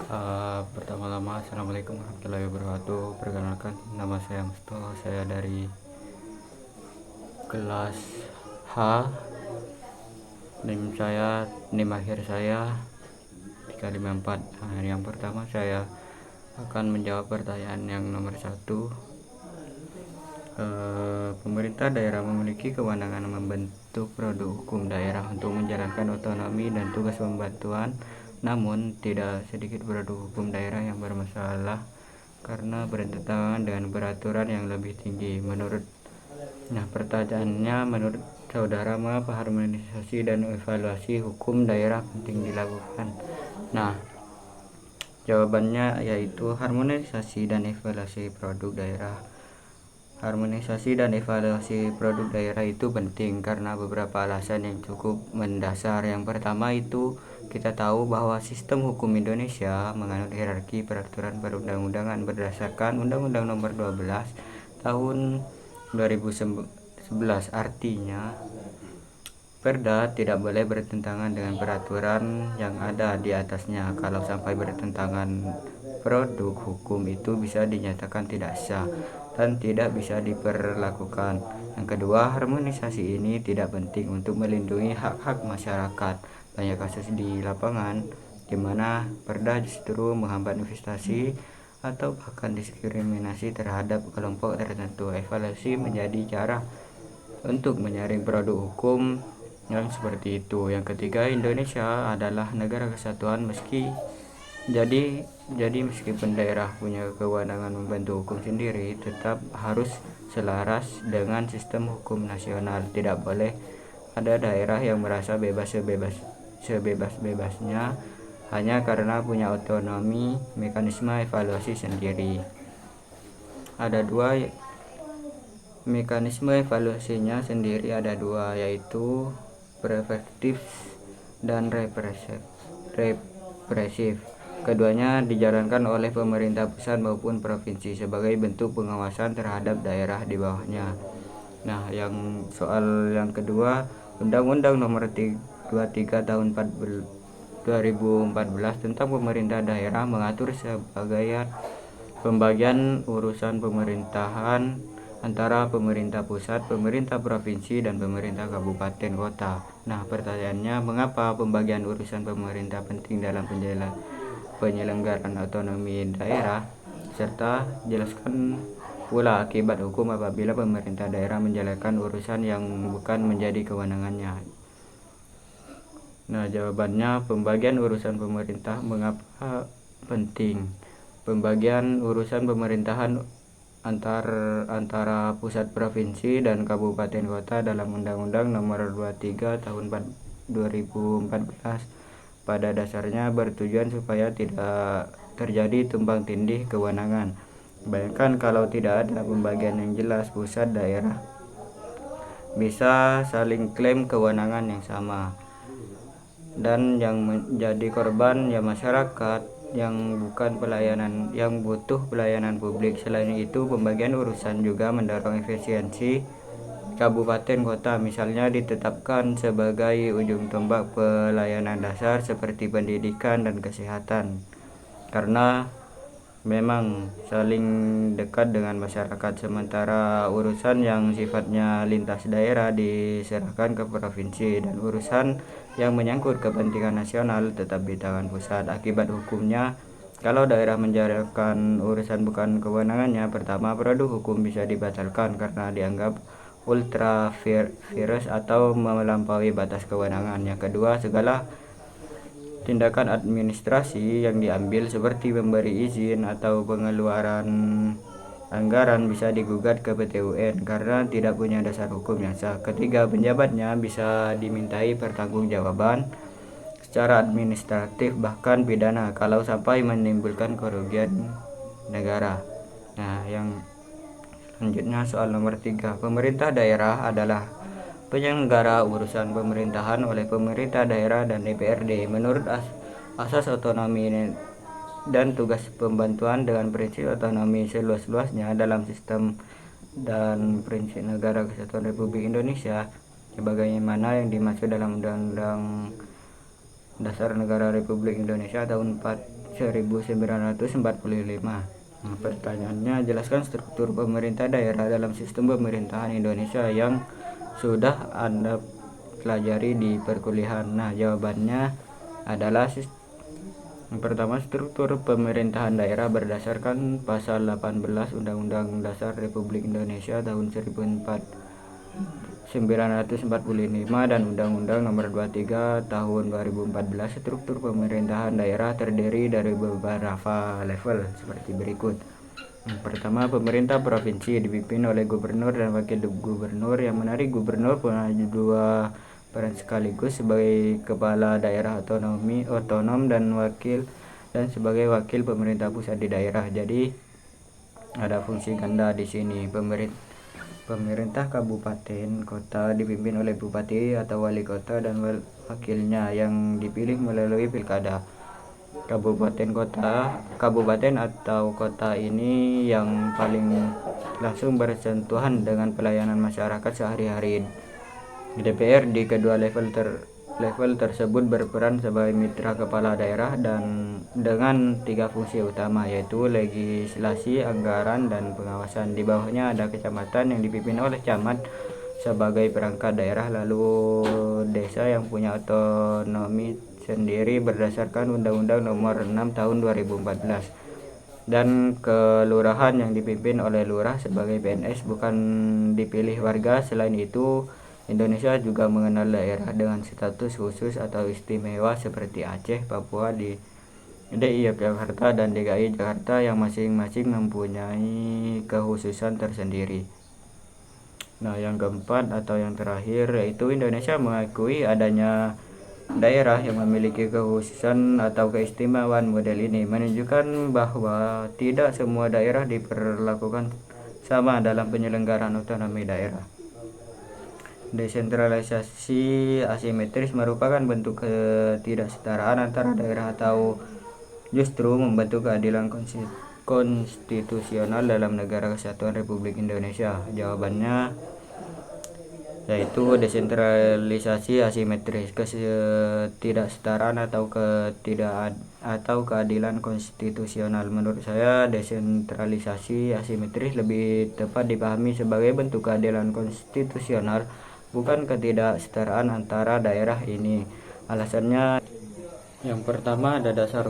Pertama-tama assalamualaikum warahmatullahi wabarakatuh. Perkenalkan, nama saya Musto. Saya dari kelas H. NIM akhir saya 354. Yang pertama saya akan menjawab pertanyaan yang nomor 1. Pemerintah daerah memiliki kewenangan membentuk produk hukum daerah untuk menjalankan otonomi dan tugas pembantuan. Namun, tidak sedikit produk hukum daerah yang bermasalah karena bertentangan dengan peraturan yang lebih tinggi. Pertanyaannya, menurut saudara, mengapa harmonisasi dan evaluasi hukum daerah penting dilakukan? Jawabannya yaitu harmonisasi dan evaluasi produk daerah. Harmonisasi dan evaluasi produk daerah itu penting karena beberapa alasan yang cukup mendasar. Yang pertama itu kita tahu bahwa sistem hukum Indonesia menganut hierarki peraturan perundang-undangan berdasarkan Undang-Undang Nomor 12 Tahun 2011. Artinya, Perda tidak boleh bertentangan dengan peraturan yang ada di atasnya. Kalau sampai bertentangan, produk hukum itu bisa dinyatakan tidak sah dan tidak bisa diperlakukan. Yang kedua, harmonisasi ini tidak penting untuk melindungi hak-hak masyarakat. Banyak kasus di lapangan di mana perda justru menghambat investasi atau bahkan diskriminasi terhadap kelompok tertentu. Evaluasi menjadi cara untuk menyaring produk hukum yang seperti itu. Yang ketiga, Indonesia adalah negara kesatuan meskipun daerah punya kewenangan membentuk hukum sendiri, tetap harus selaras dengan sistem hukum nasional. Tidak boleh ada daerah yang merasa sebebas-bebasnya hanya karena punya otonomi mekanisme evaluasi sendiri. Ada dua mekanisme evaluasinya sendiri, yaitu preventif dan represif. Keduanya dijalankan oleh pemerintah pusat maupun provinsi sebagai bentuk pengawasan terhadap daerah di bawahnya. Yang soal yang kedua, Undang-Undang Nomor 23 Tahun 2014 tentang pemerintah daerah mengatur sebagai pembagian urusan pemerintahan antara pemerintah pusat, pemerintah provinsi, dan pemerintah kabupaten kota. Pertanyaannya, mengapa pembagian urusan pemerintah penting dalam penyelenggaraan otonomi daerah? Serta jelaskan pula akibat hukum apabila pemerintah daerah menjalankan urusan yang bukan menjadi kewenangannya. Jawabannya, pembagian urusan pemerintah mengapa penting? Pembagian urusan pemerintahan antara pusat, provinsi, dan kabupaten kota dalam Undang-Undang Nomor 23 Tahun 2014 pada dasarnya bertujuan supaya tidak terjadi tumpang tindih kewenangan. Bayangkan kalau tidak ada pembagian yang jelas, pusat daerah bisa saling klaim kewenangan yang sama, dan yang menjadi korban masyarakat yang butuh pelayanan publik. Selain itu, pembagian urusan juga mendorong efisiensi kabupaten kota, misalnya ditetapkan sebagai ujung tombak pelayanan dasar seperti pendidikan dan kesehatan, karena memang saling dekat dengan masyarakat. Sementara urusan yang sifatnya lintas daerah diserahkan ke provinsi, dan urusan yang menyangkut kepentingan nasional tetap di tangan pusat. Akibat hukumnya, kalau daerah menjalankan urusan bukan kewenangannya, pertama, produk hukum bisa dibatalkan karena dianggap ultra virus atau melampaui batas kewenangan. Yang kedua, segala tindakan administrasi yang diambil seperti memberi izin atau pengeluaran anggaran bisa digugat ke PT UN karena tidak punya dasar hukum yang sah. Ketiga, penjabatnya bisa dimintai pertanggungjawaban secara administratif bahkan pidana kalau sampai menimbulkan kerugian negara. Yang selanjutnya soal nomor 3, pemerintah daerah adalah penyelenggara urusan pemerintahan oleh pemerintah daerah dan DPRD menurut asas otonomi dan tugas pembantuan dengan prinsip otonomi seluas-luasnya dalam sistem dan prinsip negara kesatuan Republik Indonesia sebagaimana yang dimaksud dalam Undang-Undang Dasar Negara Republik Indonesia tahun 1945. Nah, pertanyaannya, jelaskan struktur pemerintah daerah dalam sistem pemerintahan Indonesia yang sudah Anda pelajari di perkuliahan. Nah, jawabannya adalah yang pertama, struktur pemerintahan daerah berdasarkan pasal 18 Undang-Undang Dasar Republik Indonesia tahun 1945 dan Undang-Undang Nomor 23 Tahun 2014. Struktur pemerintahan daerah terdiri dari beberapa level seperti berikut. Yang pertama, pemerintah provinsi dipimpin oleh gubernur dan wakil gubernur. Yang menarik, gubernur punya dua peran sekaligus, sebagai kepala daerah otonom dan sebagai wakil pemerintah pusat di daerah. Jadi ada fungsi ganda di sini. Pemerintah kabupaten kota dipimpin oleh bupati atau wali kota dan wakilnya yang dipilih melalui pilkada. Kabupaten atau kota ini yang paling langsung bersentuhan dengan pelayanan masyarakat sehari-hari. DPR di kedua level tersebut berperan sebagai mitra kepala daerah dan dengan 3 fungsi utama, yaitu legislasi, anggaran, dan pengawasan. Di bawahnya ada kecamatan yang dipimpin oleh camat sebagai perangkat daerah, lalu desa yang punya otonomi sendiri berdasarkan Undang-Undang Nomor 6 Tahun 2014, dan kelurahan yang dipimpin oleh lurah sebagai PNS, bukan dipilih warga. Selain itu, Indonesia juga mengenal daerah dengan status khusus atau istimewa seperti Aceh, Papua, DIY Yogyakarta, dan DKI Jakarta yang masing-masing mempunyai kekhususan tersendiri. Nah, yang keempat atau yang terakhir, yaitu Indonesia mengakui adanya daerah yang memiliki kekhususan atau keistimewaan. Model ini menunjukkan bahwa tidak semua daerah diperlakukan sama dalam penyelenggaraan otonomi daerah. Desentralisasi asimetris merupakan bentuk ketidaksetaraan antara daerah atau justru membentuk keadilan konstitusional dalam Negara Kesatuan Republik Indonesia. Jawabannya yaitu desentralisasi asimetris, ketidaksetaraan atau keadilan konstitusional. Menurut saya, desentralisasi asimetris lebih tepat dipahami sebagai bentuk keadilan konstitusional, bukan ketidaksetaraan antara daerah ini. Alasannya, yang pertama, ada dasar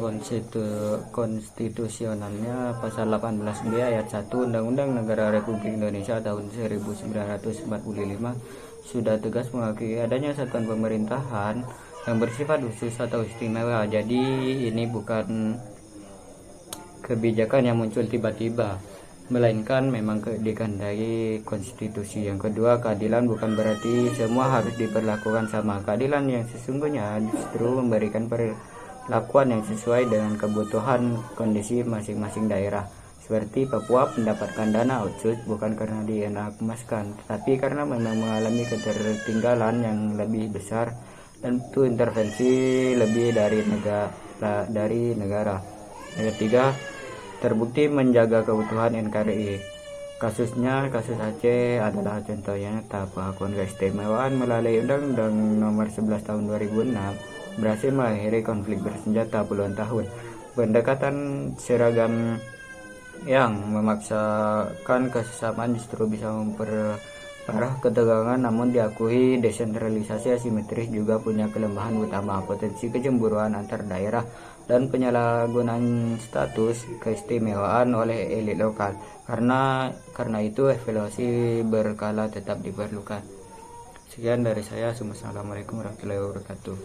konstitusionalnya. Pasal 18B ayat 1 Undang-Undang Negara Republik Indonesia tahun 1945 sudah tegas mengakui adanya satuan pemerintahan yang bersifat khusus atau istimewa. Jadi ini bukan kebijakan yang muncul tiba-tiba, melainkan memang dikehendaki konstitusi. Yang kedua, keadilan bukan berarti semua harus diperlakukan sama. Keadilan yang sesungguhnya justru memberikan perlakuan yang sesuai dengan kebutuhan kondisi masing-masing daerah. Seperti Papua mendapatkan dana otsus bukan karena dienakmaskan, tetapi karena memang mengalami ketertinggalan yang lebih besar dan butuh intervensi lebih dari negara. Yang ketiga, terbukti menjaga keutuhan NKRI. Kasus Aceh adalah contohnya nyata. Pengakuan keistimewaan melalui Undang-Undang Nomor 11 Tahun 2006 berhasil mengakhiri konflik bersenjata puluhan tahun. Pendekatan seragam yang memaksakan kesesamaan justru bisa memperparah ketegangan. Namun diakui, desentralisasi asimetris juga punya kelemahan utama, potensi kecemburuan antar daerah dan penyalahgunaan status keistimewaan oleh elit lokal. Karena itu, evaluasi berkala tetap diperlukan. Sekian dari saya. Assalamualaikum warahmatullahi wabarakatuh.